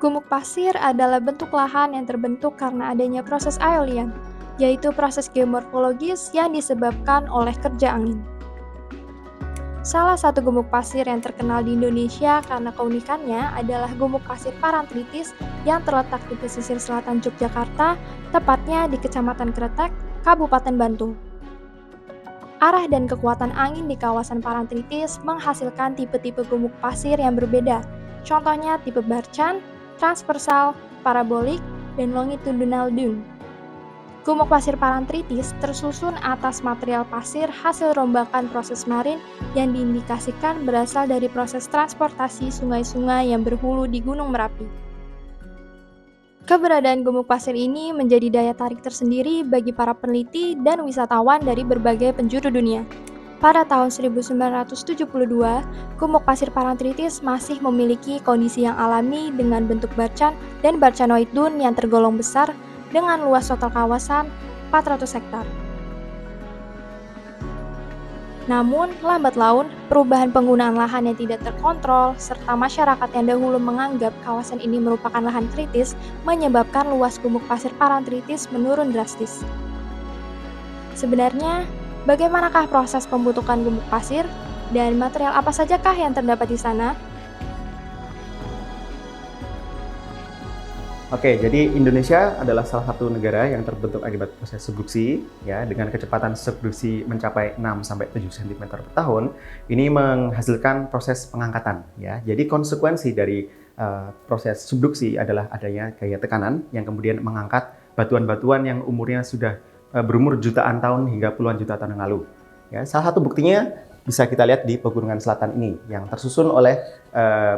Gumuk pasir adalah bentuk lahan yang terbentuk karena adanya proses aeolian, yaitu proses geomorfologis yang disebabkan oleh kerja angin. Salah satu gumuk pasir yang terkenal di Indonesia karena keunikannya adalah Gumuk Pasir Parangtritis yang terletak di pesisir selatan Yogyakarta, tepatnya di Kecamatan Kretek, Kabupaten Bantul. Arah dan kekuatan angin di kawasan Parangtritis menghasilkan tipe-tipe gumuk pasir yang berbeda. Contohnya tipe Barchan, transversal, parabolik, dan longitudinal dune. Gumuk pasir Parangtritis tersusun atas material pasir hasil rombakan proses marin yang diindikasikan berasal dari proses transportasi sungai-sungai yang berhulu di Gunung Merapi. Keberadaan gumuk pasir ini menjadi daya tarik tersendiri bagi para peneliti dan wisatawan dari berbagai penjuru dunia. Pada tahun 1972, gumuk pasir Parangtritis masih memiliki kondisi yang alami dengan bentuk barchan dan barchanoid dune yang tergolong besar dengan luas total kawasan 400 hektar. Namun, lambat laun, perubahan penggunaan lahan yang tidak terkontrol, serta masyarakat yang dahulu menganggap kawasan ini merupakan lahan kritis, menyebabkan luas gumuk pasir Parangtritis menurun drastis. Sebenarnya, bagaimanakah proses pembentukan gumuk pasir, dan material apa sajakah yang terdapat di sana? Oke, jadi Indonesia adalah salah satu negara yang terbentuk akibat proses subduksi, ya, dengan kecepatan subduksi mencapai 6-7 cm per tahun. Ini menghasilkan proses pengangkatan, ya. Jadi konsekuensi dari proses subduksi adalah adanya gaya tekanan yang kemudian mengangkat batuan-batuan yang umurnya sudah berumur jutaan tahun hingga puluhan juta tahun yang lalu. Ya, salah satu buktinya bisa kita lihat di pegunungan selatan ini yang tersusun oleh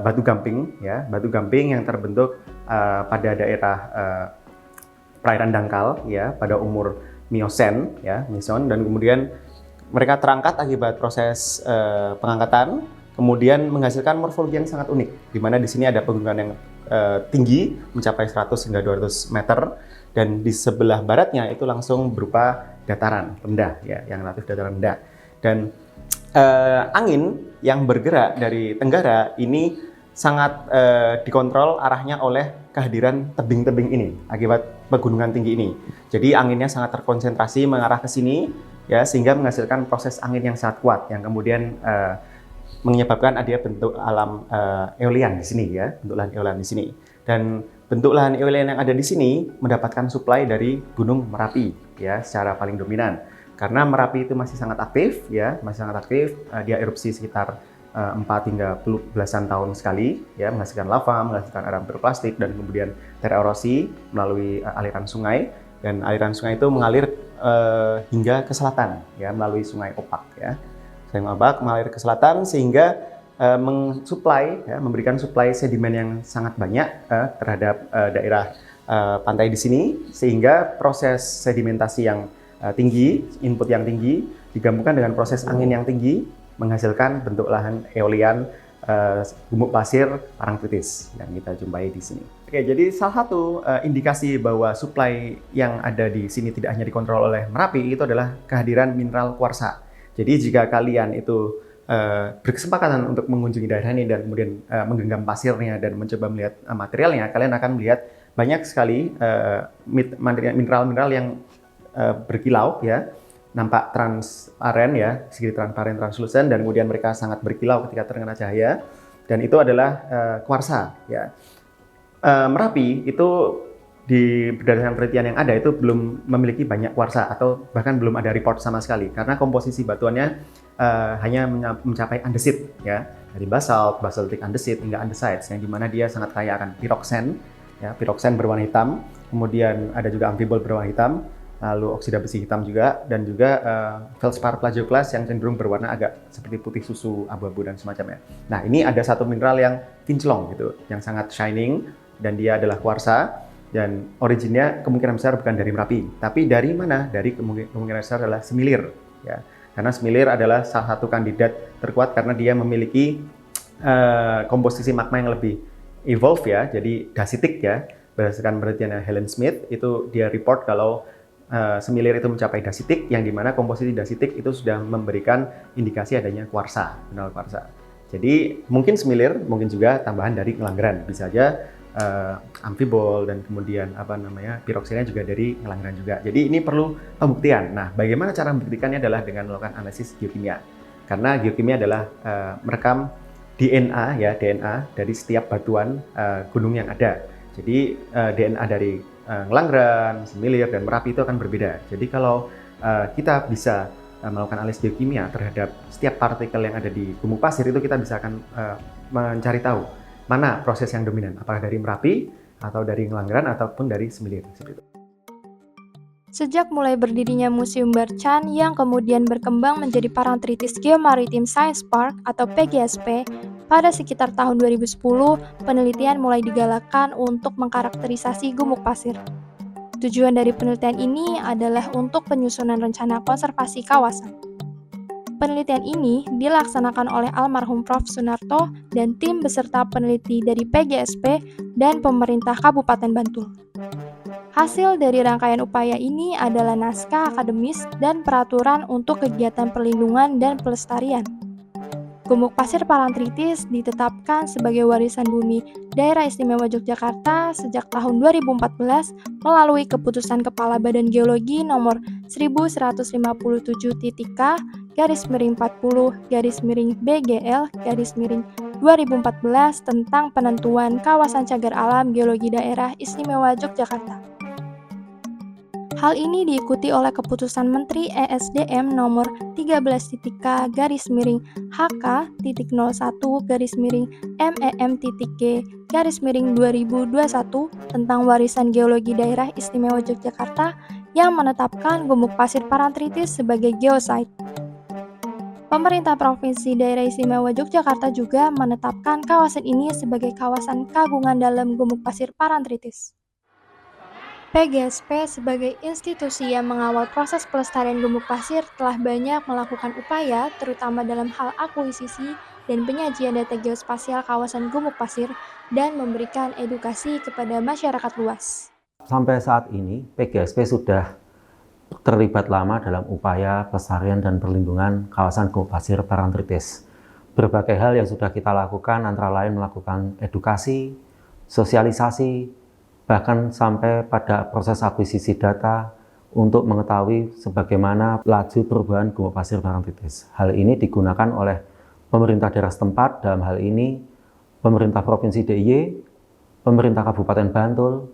batu gamping, ya, batu gamping yang terbentuk pada daerah perairan dangkal, ya, pada umur Miosen, ya, Mison, dan kemudian mereka terangkat akibat proses pengangkatan, kemudian menghasilkan morfologi yang sangat unik, di mana di sini ada pegunungan yang tinggi mencapai 100 hingga 200 meter, dan di sebelah baratnya itu langsung berupa dataran rendah, ya, yang relatif dataran rendah. Dan angin yang bergerak dari tenggara ini sangat dikontrol arahnya oleh kehadiran tebing-tebing ini akibat pegunungan tinggi ini. Jadi anginnya sangat terkonsentrasi mengarah ke sini, ya, sehingga menghasilkan proses angin yang sangat kuat yang kemudian menyebabkan adanya bentuk alam eolian di sini, ya, bentuk lahan eolian di sini. Dan bentuk lahan eolian yang ada di sini mendapatkan suplai dari Gunung Merapi, ya, secara paling dominan. Karena Merapi itu masih sangat aktif, ya, masih sangat aktif. Dia erupsi sekitar 4 hingga belasan tahun sekali, ya, menghasilkan lava, menghasilkan aram berplastik, dan kemudian tererosi melalui aliran sungai. Dan aliran sungai itu mengalir hingga ke selatan, ya, melalui Sungai Opak, ya. Sungai Opak mengalir ke selatan sehingga mensuplai, ya, memberikan suplai sedimen yang sangat banyak terhadap daerah pantai di sini, sehingga proses sedimentasi yang tinggi, input yang tinggi, digabungkan dengan proses angin yang tinggi, menghasilkan bentuk lahan eolian gumuk pasir Parangtritis yang kita jumpai di sini. Oke, jadi salah satu indikasi bahwa suplai yang ada di sini tidak hanya dikontrol oleh Merapi itu adalah kehadiran mineral kuarsa. Jadi jika kalian itu berkesempatan untuk mengunjungi daerah ini dan kemudian menggenggam pasirnya dan mencoba melihat materialnya, kalian akan melihat banyak sekali mineral-mineral yang berkilau, ya, nampak transparan, ya, segi transparan, translucent, dan kemudian mereka sangat berkilau ketika terkena cahaya, dan itu adalah kuarsa, ya. Merapi itu berdasarkan penelitian yang ada itu belum memiliki banyak kuarsa atau bahkan belum ada report sama sekali karena komposisi batuannya hanya mencapai andesit, ya, dari basalt, basaltic andesit hingga andesites, yang dimana dia sangat kaya akan piroksen, ya, piroksen berwarna hitam, kemudian ada juga amfibol berwarna hitam, lalu oksida besi hitam juga, dan juga feldspar plagioclase yang cenderung berwarna agak seperti putih susu, abu-abu, dan semacamnya. Nah, ini ada satu mineral yang kinclong gitu, yang sangat shining, dan dia adalah kuarsa, dan originnya kemungkinan besar bukan dari Merapi, tapi dari mana? Dari kemungkinan besar adalah Semilir, ya. Karena semilir adalah salah satu kandidat terkuat karena dia memiliki komposisi magma yang lebih evolve ya, jadi dasitik ya. Berdasarkan penelitiannya Helen Smith, itu dia report kalau semilir itu mencapai dasitik, yang dimana komposisi dasitik itu sudah memberikan indikasi adanya kuarsa, mineral kuarsa. Jadi mungkin semilir, mungkin juga tambahan dari ngelanggeran, bisa aja amfibol dan kemudian piroksida juga dari ngelanggeran juga. Jadi ini perlu pembuktian. Nah, bagaimana cara membuktikannya adalah dengan melakukan analisis geokimia. Karena geokimia adalah merekam DNA dari setiap batuan gunung yang ada. Jadi DNA dari ngelanggeran, semilir, dan Merapi itu akan berbeda. Jadi kalau kita bisa melakukan analisis geokimia terhadap setiap partikel yang ada di gumuk pasir, itu kita bisa akan mencari tahu mana proses yang dominan, apakah dari Merapi atau dari ngelanggeran ataupun dari semilir. Sejak mulai berdirinya Museum Barchan yang kemudian berkembang menjadi Parantritis Geomaritim Science Park atau PGSP, pada sekitar tahun 2010, penelitian mulai digalakkan untuk mengkarakterisasi gumuk pasir. Tujuan dari penelitian ini adalah untuk penyusunan rencana konservasi kawasan. Penelitian ini dilaksanakan oleh almarhum Prof. Sunarto dan tim beserta peneliti dari PGSP dan pemerintah Kabupaten Bantul. Hasil dari rangkaian upaya ini adalah naskah akademis dan peraturan untuk kegiatan perlindungan dan pelestarian. Gumuk pasir Parantritis ditetapkan sebagai warisan bumi Daerah Istimewa Yogyakarta sejak tahun 2014 melalui keputusan Kepala Badan Geologi nomor 1177-K/40-BGL/BGL/2014 tentang penentuan kawasan cagar alam geologi Daerah Istimewa Yogyakarta. Hal ini diikuti oleh Keputusan Menteri ESDM nomor 13-HK.01-MEM.G/2021 tentang warisan geologi Daerah Istimewa Yogyakarta yang menetapkan gumuk pasir Parantritis sebagai geosite. Pemerintah Provinsi Daerah Istimewa Yogyakarta juga menetapkan kawasan ini sebagai kawasan kagungan dalam gumuk pasir Parantritis. PGSP sebagai institusi yang mengawal proses pelestarian gumuk pasir telah banyak melakukan upaya, terutama dalam hal akuisisi dan penyajian data geospasial kawasan gumuk pasir dan memberikan edukasi kepada masyarakat luas. Sampai saat ini, PGSP sudah terlibat lama dalam upaya pelestarian dan perlindungan kawasan gumuk pasir Parantritis. Berbagai hal yang sudah kita lakukan antara lain melakukan edukasi, sosialisasi, bahkan sampai pada proses akuisisi data untuk mengetahui sebagaimana laju perubahan gumuk pasir Parantritis. Hal ini digunakan oleh pemerintah daerah setempat, dalam hal ini pemerintah Provinsi DIY, pemerintah Kabupaten Bantul,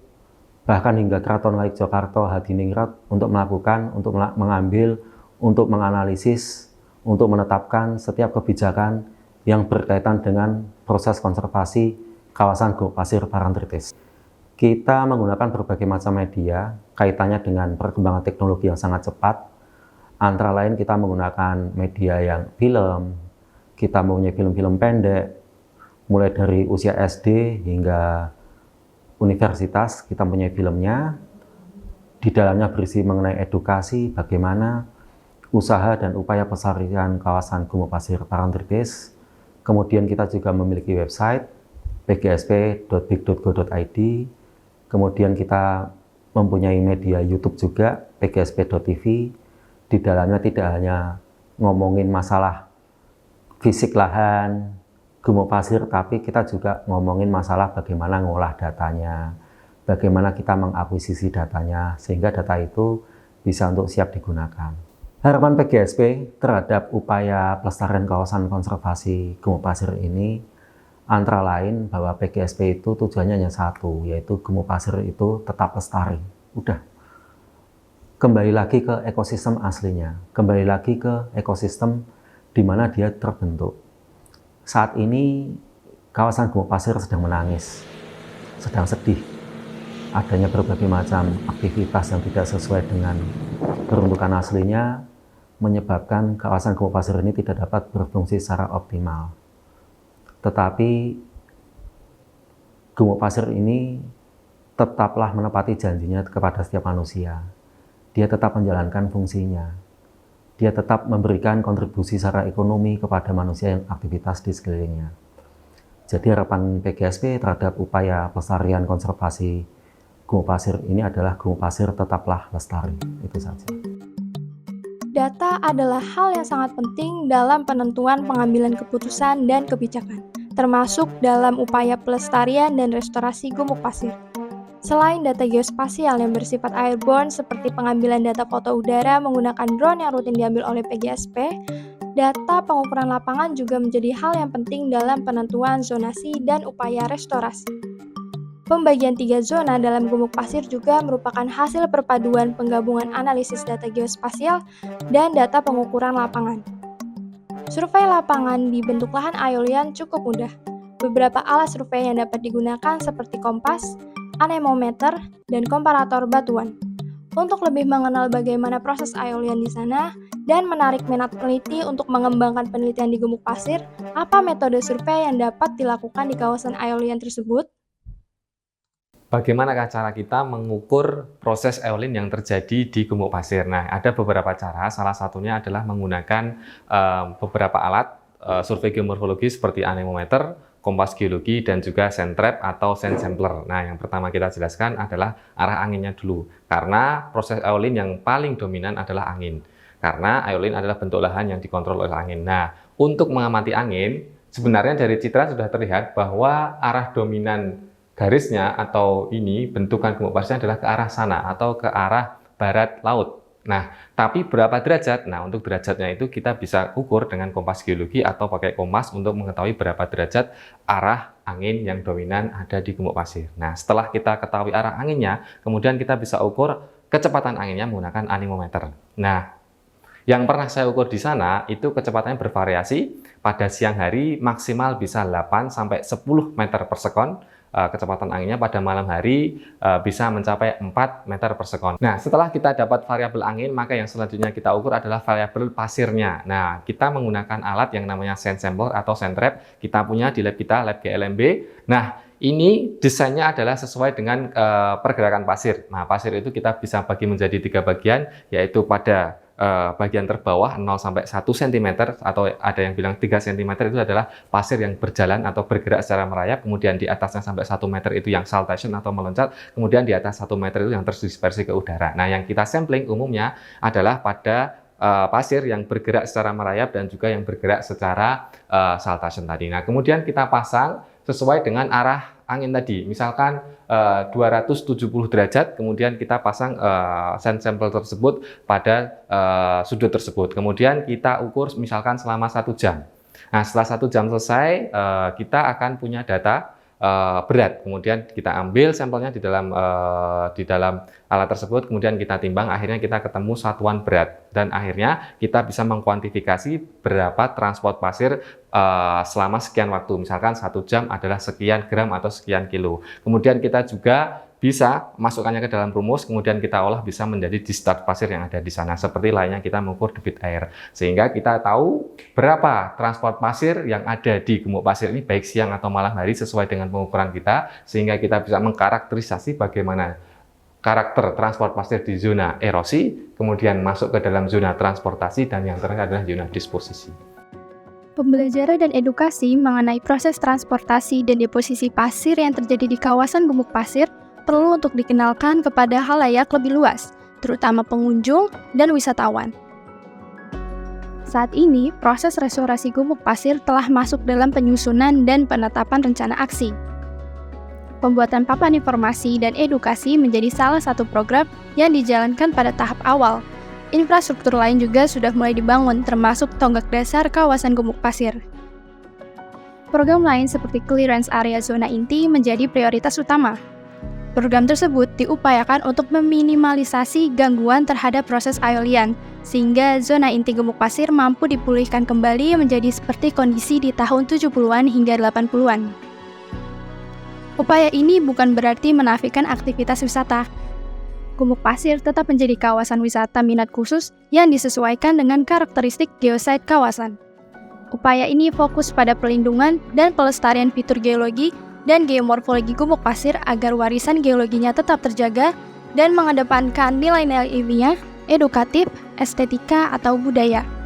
bahkan hingga Keraton Ngayogyakarta Hadiningrat untuk melakukan, untuk mengambil, untuk menganalisis, untuk menetapkan setiap kebijakan yang berkaitan dengan proses konservasi kawasan gumuk pasir Parantritis. Kita menggunakan berbagai macam media kaitannya dengan perkembangan teknologi yang sangat cepat. Antara lain kita menggunakan media yang film, kita mempunyai film-film pendek, mulai dari usia SD hingga universitas kita mempunyai filmnya. Di dalamnya berisi mengenai edukasi bagaimana usaha dan upaya pelestarian kawasan gumuk pasir Parantritis. Kemudian kita juga memiliki website pgsp.big.go.id. Kemudian kita mempunyai media YouTube juga, pgsp.tv. Di dalamnya tidak hanya ngomongin masalah fisik lahan, gumuk pasir, tapi kita juga ngomongin masalah bagaimana ngolah datanya, bagaimana kita mengakuisisi datanya, sehingga data itu bisa untuk siap digunakan. Harapan PGSP terhadap upaya pelestarian kawasan konservasi gumuk pasir ini antara lain bahwa PGSP itu tujuannya hanya satu, yaitu gumuk pasir itu tetap lestari. Udah. Kembali lagi ke ekosistem aslinya, kembali lagi ke ekosistem di mana dia terbentuk. Saat ini kawasan gumuk pasir sedang menangis, sedang sedih. Adanya berbagai macam aktivitas yang tidak sesuai dengan peruntukan aslinya menyebabkan kawasan gumuk pasir ini tidak dapat berfungsi secara optimal. Tetapi gumuk pasir ini tetaplah menepati janjinya kepada setiap manusia. Dia tetap menjalankan fungsinya. dia tetap memberikan kontribusi secara ekonomi kepada manusia yang aktivitas di sekelilingnya. Jadi harapan PGSP terhadap upaya pelestarian konservasi gumuk pasir ini adalah gumuk pasir tetaplah lestari. Itu saja. Data adalah hal yang sangat penting dalam penentuan pengambilan keputusan dan kebijakan, termasuk dalam upaya pelestarian dan restorasi gumuk pasir. Selain data geospasial yang bersifat airborne seperti pengambilan data foto udara menggunakan drone yang rutin diambil oleh PGSP, data pengukuran lapangan juga menjadi hal yang penting dalam penentuan zonasi dan upaya restorasi. Pembagian 3 zona dalam gumuk pasir juga merupakan hasil perpaduan penggabungan analisis data geospasial dan data pengukuran lapangan. Survei lapangan di bentuk lahan aeolian cukup mudah. Beberapa alat survei yang dapat digunakan seperti kompas, anemometer, dan komparator batuan. Untuk lebih mengenal bagaimana proses aeolian di sana dan menarik minat peneliti untuk mengembangkan penelitian di gumuk pasir, apa metode survei yang dapat dilakukan di kawasan aeolian tersebut? Bagaimanakah cara kita mengukur proses aeolian yang terjadi di gumuk pasir? Nah, ada beberapa cara. Salah satunya adalah menggunakan beberapa alat survei geomorfologi seperti anemometer, kompas geologi, dan juga sentrap atau sand sampler. Nah, yang pertama kita jelaskan adalah arah anginnya dulu. Karena proses aeolian yang paling dominan adalah angin. Karena aeolian adalah bentuk lahan yang dikontrol oleh angin. Nah, untuk mengamati angin, sebenarnya dari citra sudah terlihat bahwa arah dominan garisnya atau ini bentukan gumuk pasirnya adalah ke arah sana atau ke arah barat laut. Nah, tapi berapa derajat? Nah, untuk derajatnya itu kita bisa ukur dengan kompas geologi atau pakai kompas untuk mengetahui berapa derajat arah angin yang dominan ada di gumuk pasir. Nah, setelah kita ketahui arah anginnya, kemudian kita bisa ukur kecepatan anginnya menggunakan anemometer. Nah, yang pernah saya ukur di sana itu kecepatannya bervariasi. Pada siang hari maksimal bisa 8 sampai 10 meter per sekon. Kecepatan anginnya pada malam hari bisa mencapai 4 meter per sekon. Nah, setelah kita dapat variabel angin, maka yang selanjutnya kita ukur adalah variabel pasirnya. Nah, kita menggunakan alat yang namanya sand sampler atau sentrap. Kita punya di lab kita, lab GLMB. Nah, ini desainnya adalah sesuai dengan pergerakan pasir. Nah, pasir itu kita bisa bagi menjadi 3 bagian, yaitu pada bagian terbawah 0 sampai 1 cm atau ada yang bilang 3 cm itu adalah pasir yang berjalan atau bergerak secara merayap, kemudian di atasnya sampai 1 meter itu yang saltation atau meloncat, kemudian di atas 1 meter itu yang terdispersi ke udara. Nah, yang kita sampling umumnya adalah pada pasir yang bergerak secara merayap dan juga yang bergerak secara saltation tadi. Nah, kemudian kita pasang sesuai dengan arah angin tadi. Misalkan 270 derajat, kemudian kita pasang sand sampler tersebut pada sudut tersebut. Kemudian kita ukur misalkan selama 1 jam. Nah, setelah 1 jam selesai, kita akan punya data berat. Kemudian kita ambil sampelnya di dalam alat tersebut, kemudian kita timbang, akhirnya kita ketemu satuan berat. Dan akhirnya kita bisa mengkuantifikasi berapa transport pasir selama sekian waktu. Misalkan 1 jam adalah sekian gram atau sekian kilo. Kemudian kita juga bisa masukkannya ke dalam rumus, kemudian kita olah bisa menjadi discharge pasir yang ada di sana. Seperti lainnya kita mengukur debit air. Sehingga kita tahu berapa transport pasir yang ada di gumuk pasir ini baik siang atau malam hari sesuai dengan pengukuran kita. Sehingga kita bisa mengkarakterisasi bagaimana karakter transport pasir di zona erosi, kemudian masuk ke dalam zona transportasi, dan yang terakhir adalah zona disposisi. Pembelajaran dan edukasi mengenai proses transportasi dan deposisi pasir yang terjadi di kawasan gumuk pasir perlu untuk dikenalkan kepada khalayak lebih luas, terutama pengunjung dan wisatawan. Saat ini, proses restorasi gumuk pasir telah masuk dalam penyusunan dan penetapan rencana aksi. Pembuatan papan informasi dan edukasi menjadi salah satu program yang dijalankan pada tahap awal. Infrastruktur lain juga sudah mulai dibangun, termasuk tonggak dasar kawasan gumuk pasir. Program lain seperti clearance area zona inti menjadi prioritas utama. Program tersebut diupayakan untuk meminimalisasi gangguan terhadap proses aeolian, sehingga zona inti gumuk pasir mampu dipulihkan kembali menjadi seperti kondisi di tahun 70-an hingga 80-an. Upaya ini bukan berarti menafikan aktivitas wisata. Gumuk pasir tetap menjadi kawasan wisata minat khusus yang disesuaikan dengan karakteristik geosite kawasan. Upaya ini fokus pada pelindungan dan pelestarian fitur geologi dan geomorfologi gumuk pasir agar warisan geologinya tetap terjaga dan mengedepankan nilai-nilai ilmiah edukatif, estetika, atau budaya.